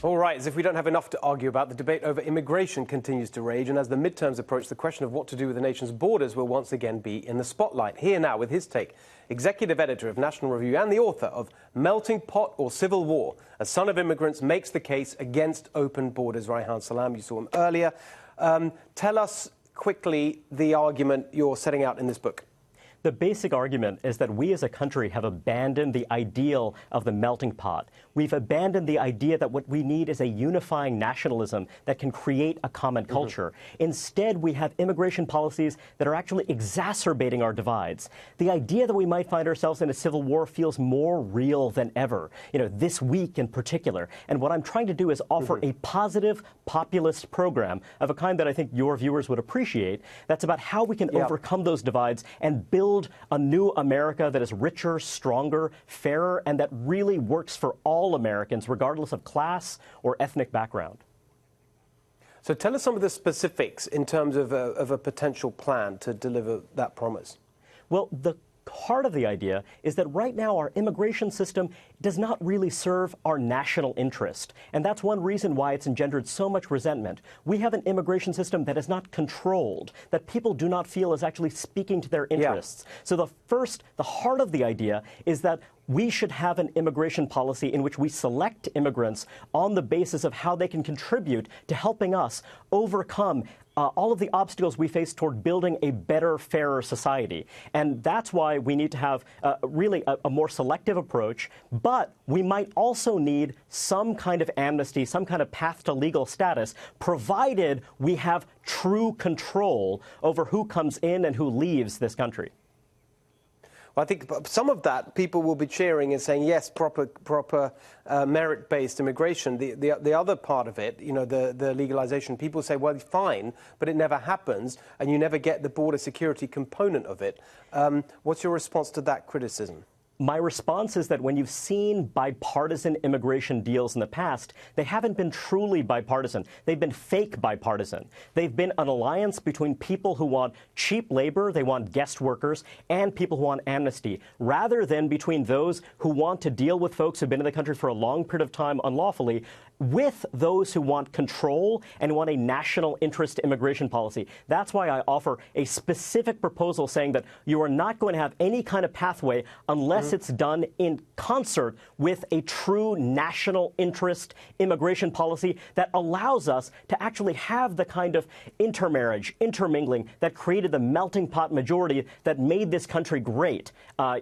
All right, as if we don't have enough to argue about, the debate over immigration continues to rage, and as the midterms approach, the question of what to do with the nation's borders will once again be in the spotlight. Here now with his take, executive editor of National Review and the author of Melting Pot or Civil War, A Son of Immigrants makes the case against open borders. Reihan Salam, you saw him earlier. Tell us quickly the argument you're setting out in this book. The basic argument is that we as a country have abandoned the ideal of the melting pot. We've abandoned the idea that what we need is a unifying nationalism that can create a common culture. Instead, we have immigration policies that are actually exacerbating our divides. The idea that we might find ourselves in a civil war feels more real than ever, this week in particular. And what I'm trying to do is offer a positive populist program of a kind that I think your viewers would appreciate. That's about how we can overcome those divides and build a new America that is richer, stronger, fairer, and that really works for all Americans, regardless of class or ethnic background. So tell us some of the specifics in terms of a potential plan to deliver that promise. Well, the heart of the idea is that right now our immigration system does not really serve our national interest. And that's one reason why it's engendered so much resentment. We have an immigration system that is not controlled, that people do not feel is actually speaking to their interests. So the heart of the idea is that we should have an immigration policy in which we select immigrants on the basis of how they can contribute to helping us overcome all of the obstacles we face toward building a better, fairer society. And that's why we need to have really a more selective approach. But we might also need some kind of amnesty, some kind of path to legal status, provided we have true control over who comes in and who leaves this country. Well, I think some of that people will be cheering and saying, yes, proper merit-based immigration. The other part of it, the legalization, people say, well, fine, but it never happens, and you never get the border security component of it. What's your response to that criticism? My response is that when you've seen bipartisan immigration deals in the past, they haven't been truly bipartisan. They've been fake bipartisan. They've been an alliance between people who want cheap labor, they want guest workers, and people who want amnesty, rather than between those who want to deal with folks who've been in the country for a long period of time unlawfully, with those who want control and want a national interest immigration policy. That's why I offer a specific proposal saying that you are not going to have any kind of pathway unless it's done in concert with a true national interest immigration policy that allows us to actually have the kind of intermarriage, intermingling that created the melting pot majority that made this country great,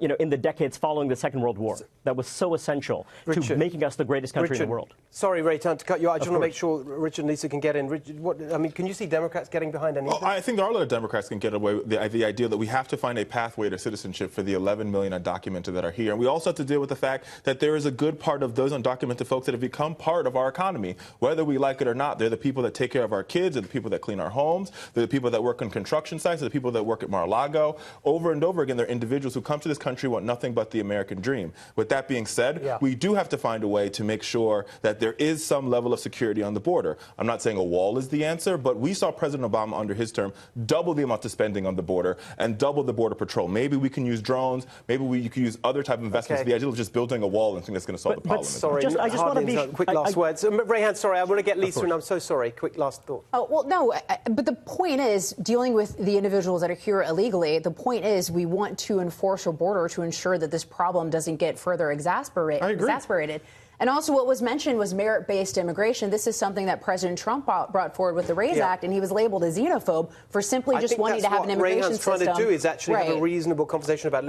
in the decades following the Second World War. That was so essential to making us the greatest country in the world. Sorry, Reihan, to cut you out. I just want to make sure Richard and Lisa can get in. Richard, can you see Democrats getting behind anything? Oh, I think there are a lot of Democrats can get away with the idea that we have to find a pathway to citizenship for the 11 million undocumented that are here. And we also have to deal with the fact that there is a good part of those undocumented folks that have become part of our economy. Whether we like it or not, they're the people that take care of our kids, they're the people that clean our homes, they're the people that work on construction sites, they're the people that work at Mar-a-Lago. Over and over again, they're individuals who come to this country want nothing but the American dream. With that being said, we do have to find a way to make sure that there is some level of security on the border. I'm not saying a wall is the answer, but we saw President Obama under his term double the amount of spending on the border and double the border patrol. Maybe we can use drones, maybe you can use other type of investments. The idea of just building a wall and think that's going to solve the problem. Sorry, I just want to be quick last words. Reihan, sorry, I want to get Lisa, and I'm so sorry. Quick last thought. Oh, well, no, but the point is, dealing with the individuals that are here illegally, the point is we want to enforce a border to ensure that this problem doesn't get further exasperated. And also what was mentioned was merit-based immigration. This is something that President Trump brought forward with the RAISE Act, and he was labeled a xenophobe for simply just wanting to have an immigration system. I think that's what Reihan's trying to do is actually have a reasonable conversation about, look,